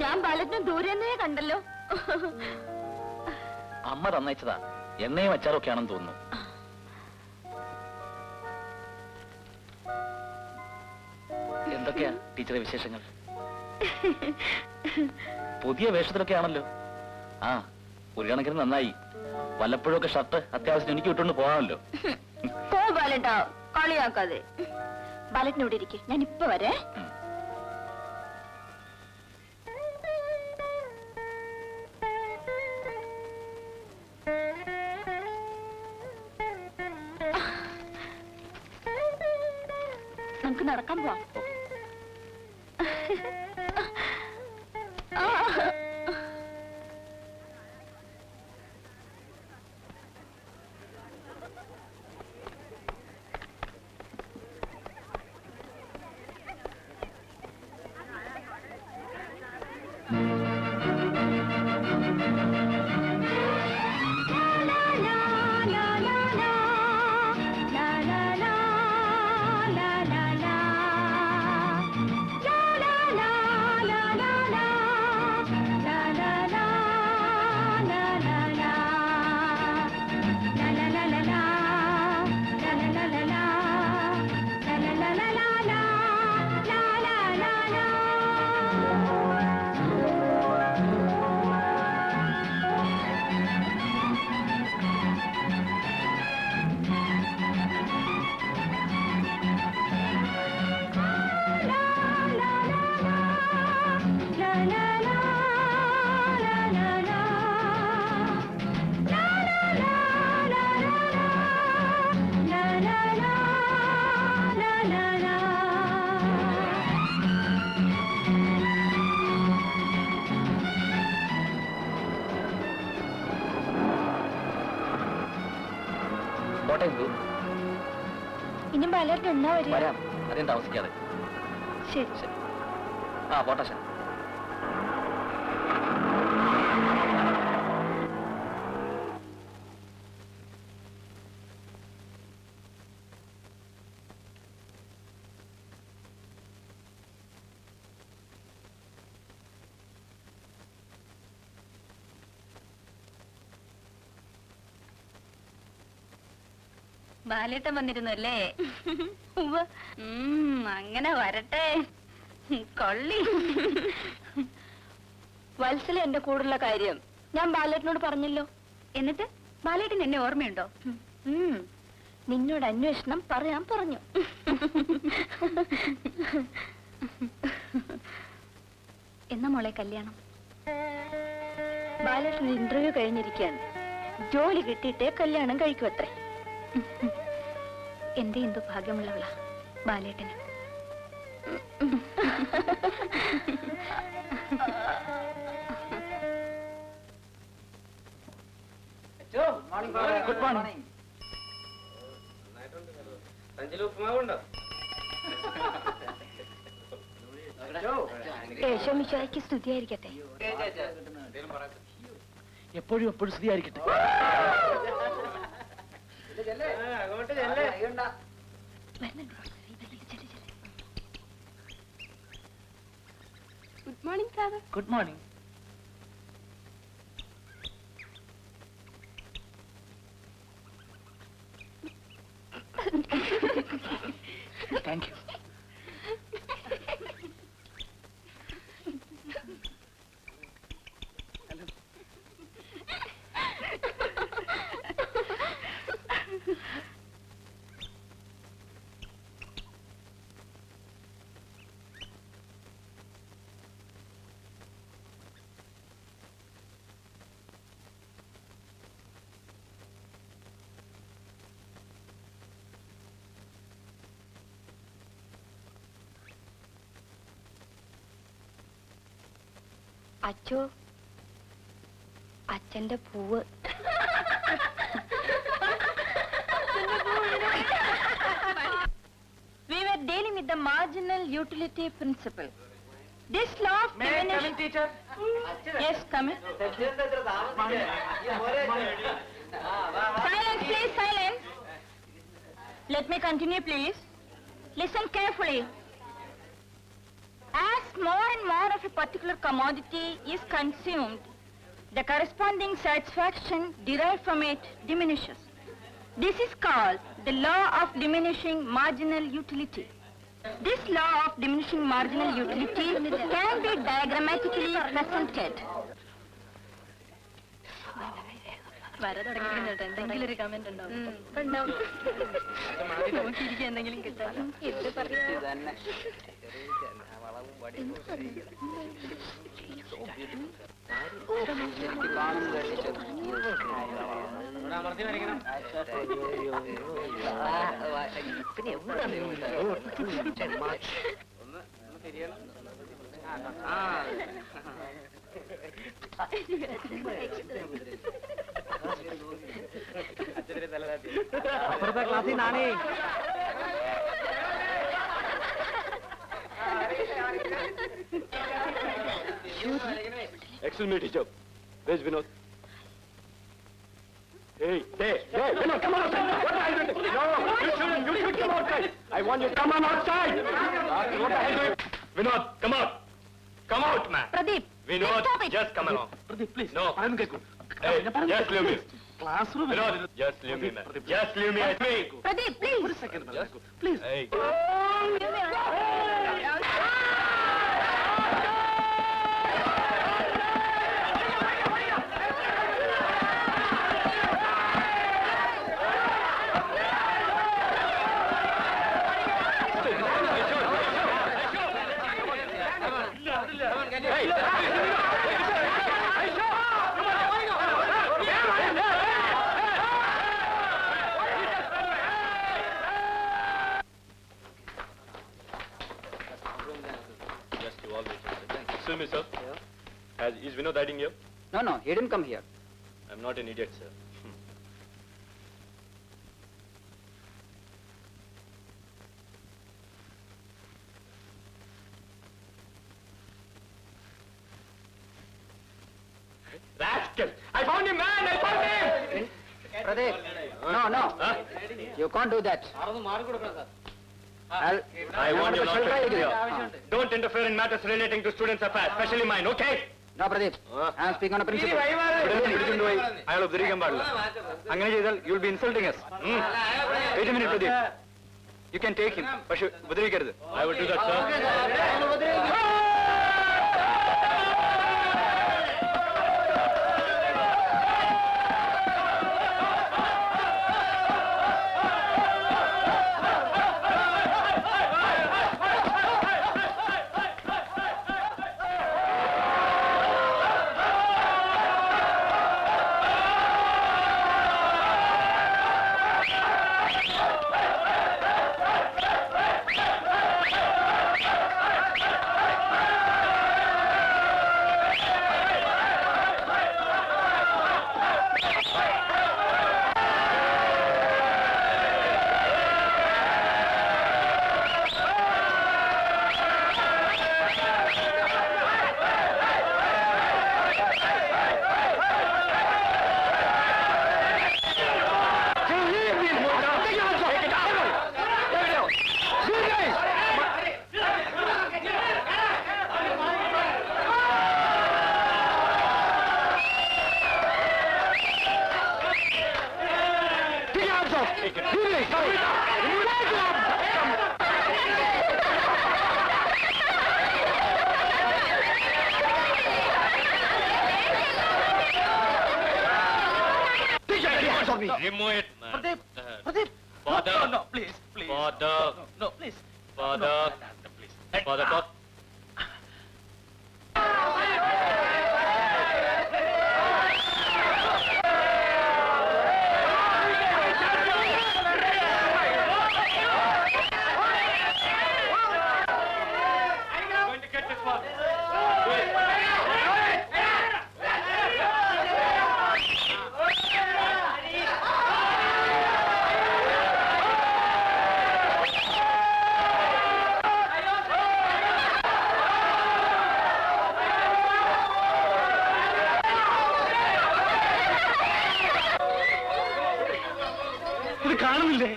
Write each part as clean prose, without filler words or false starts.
ഞാൻ ബാലറ്റിനെ ദൂരെന്നേ കണ്ടല്ലോ. അമ്മ തന്നയച്ചതാ. എണ്ണയും അച്ചാറൊക്കെ ആണെന്ന് തോന്നുന്നു. എന്തൊക്കെയാ ടീച്ചറെ വിശേഷങ്ങൾ? പുതിയ വേഷത്തിലൊക്കെ ആണല്ലോ. ആ, ഒരു കണക്കിന് നന്നായി. വല്ലപ്പോഴൊക്കെ ഷർട്ട് അത്യാവശ്യം എനിക്ക് വിട്ടുകൊണ്ട് പോകാമല്ലോ. പോ ബാലറ്റാ, കളിയാക്കാതെ. ബാലറ്റിനോട് ഇരിക്കെ, ഞാൻ ഇപ്പൊ വരെ. നമുക്ക് നടക്കാൻ പോവാം. ഇനി ബാലറ്റ് എന്നാ വരാം, അധികം താമസിക്കാതെ. ശരി ശരി. ആ പോട്ടെ ശാ. ബാലേട്ടൻ വന്നിരുന്നു അല്ലേ? അങ്ങനെ വരട്ടെ. കൊള്ളി. വത്സല എന്റെ കൂടുള്ള കാര്യം ഞാൻ ബാലേട്ടനോട് പറഞ്ഞല്ലോ. എന്നിട്ട് ബാലേട്ടൻ എന്നെ ഓർമ്മയുണ്ടോ? നിന്നോട് അന്വേഷണം പറയാൻ പറഞ്ഞു. എന്നാ മോളെ കല്യാണം? ബാലേട്ടൻ ഇന്റർവ്യൂ കഴിഞ്ഞിരിക്കാൻ. ജോലി കിട്ടിയിട്ടേ കല്യാണം കഴിക്കുമത്രേ. എന്റെ എന്തു ഭാഗ്യമുള്ളവളാ ബാലേട്ടന്. Good morning. യേശോമിശിഹായ്ക്ക് സ്തുതിയായിരിക്കട്ടെ. എപ്പോഴും എപ്പോഴും സ്തുതിയായിരിക്കട്ടെ. Good morning father. Good morning. Thank you. അച്ചോ, അച്ഛന്റെ പൂവ്. We were dealing with the marginal utility principle. This law of diminishing... teacher? Yes, come in. Silence, please, silence. Let me continue, please. Listen carefully. As As more and more of a particular commodity is consumed, the corresponding satisfaction derived from it diminishes. This is called the law of diminishing marginal utility. This law of diminishing marginal utility can be diagrammatically presented. എന്തെങ്കിലും comment ഉണ്ടാവും നോക്കിയിരിക്കുക എന്തെങ്കിലും കിട്ടാൻ എന്ത് പറയാ അപ്പുറത്തെ ക്ലാസ്സിൽ നാണേ Excuse me, teacher. Where's Vinod? Hey, Vinod, come on outside. What are you doing? No, you should come outside. I want you to come on outside. What are you doing? Vinod, come out. Come out, man. Pradeep, Vinod, stop it. just come along. Pradeep please No. പറയുന്നത് കേൾക്കൂ Hey, just leave me. Class room Vinod, just leave me, man. Just leave me. I speak. Pradeep, please. ഒരു second please Hey. Excuse me, sir. Is Vinod hiding here? No, he didn't come here. I'm not an idiot, sir. Rascal! I found him, man! I found him! Pradeep, no. Huh? You can't do that. I want you not to Shelter interfere. area. Don't interfere in matters relating to students' affairs, especially mine, okay? No, Pradeep. I am speaking on a principle. അയാൾ ഉപദ്രവിക്കാൻ പാടില്ല അങ്ങനെ ചെയ്താൽ you will be insulting us. Wait a minute Pradeep you can take him പക്ഷെ ഉപദ്രവിക്കരുത് I will do that sir Remove it, man. Pradeep Father. no please Father. no please Father. Father, talk. Going to get this one. ഇത് കാണുന്നില്ലേ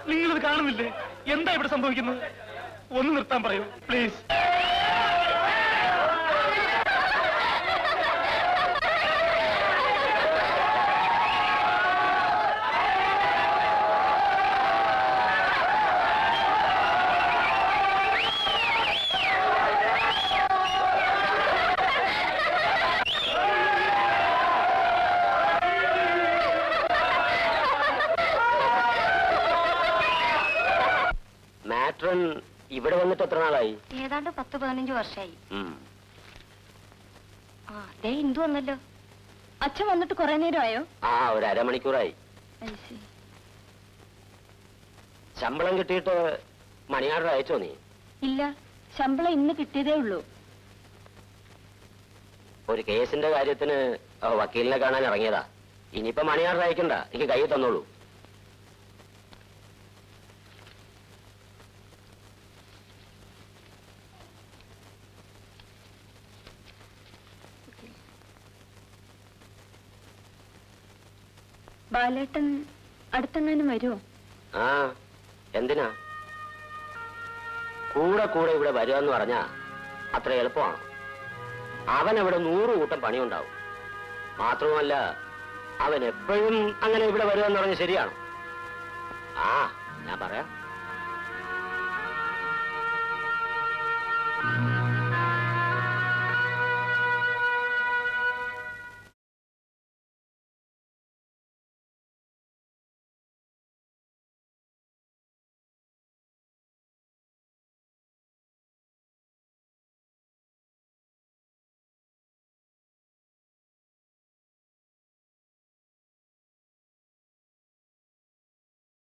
നിങ്ങളിത് കാണുന്നില്ലേ എന്താ ഇവിടെ സംഭവിക്കുന്നത് ഒന്ന് നിർത്താൻ പറയൂ പ്ലീസ് അച്ഛൻ ഇവിടെ വന്നിട്ട് എത്ര നാളായി? ഏതാണ്ട് 10-15 വർഷമായി. ഉം. ആ ദേ ഇന്ദു വന്നല്ലോ. അച്ഛൻ വന്നിട്ട് കുറെ നേരമായോ? ആ, ഒരു അരമണിക്കൂറായി. ശമ്പളം കിട്ടിയിട്ട് മണി ഓർഡർ അയച്ചോ നീ? ഇല്ല, ശമ്പളം ഇന്ന് കിട്ടിയതേ ഉള്ളൂ. ഒരു കേസിന്റെ കാര്യത്തിന് വക്കീലിനെ കാണാൻ ഇറങ്ങിയതാ. ഇനിയിപ്പോ മണി ഓർഡർ അയക്കണ്ട, എനിക്ക് കൈ തന്നോളൂ. ബാലേട്ടൻ അടുത്തെങ്ങാനും വരുമോ? ആ, എന്തിനാ? കൂടെ കൂടെ ഇവിടെ വരുമെന്ന് പറഞ്ഞാ അത്ര എളുപ്പമാണ്. അവൻ അവിടെ 100 കൂട്ടം പണിയുണ്ടാവും. മാത്രവുമല്ല, അവൻ എപ്പോഴും അങ്ങനെ ഇവിടെ വരുമെന്ന് പറഞ്ഞ് ശരിയാണ്. ആ, ഞാൻ പറയാം.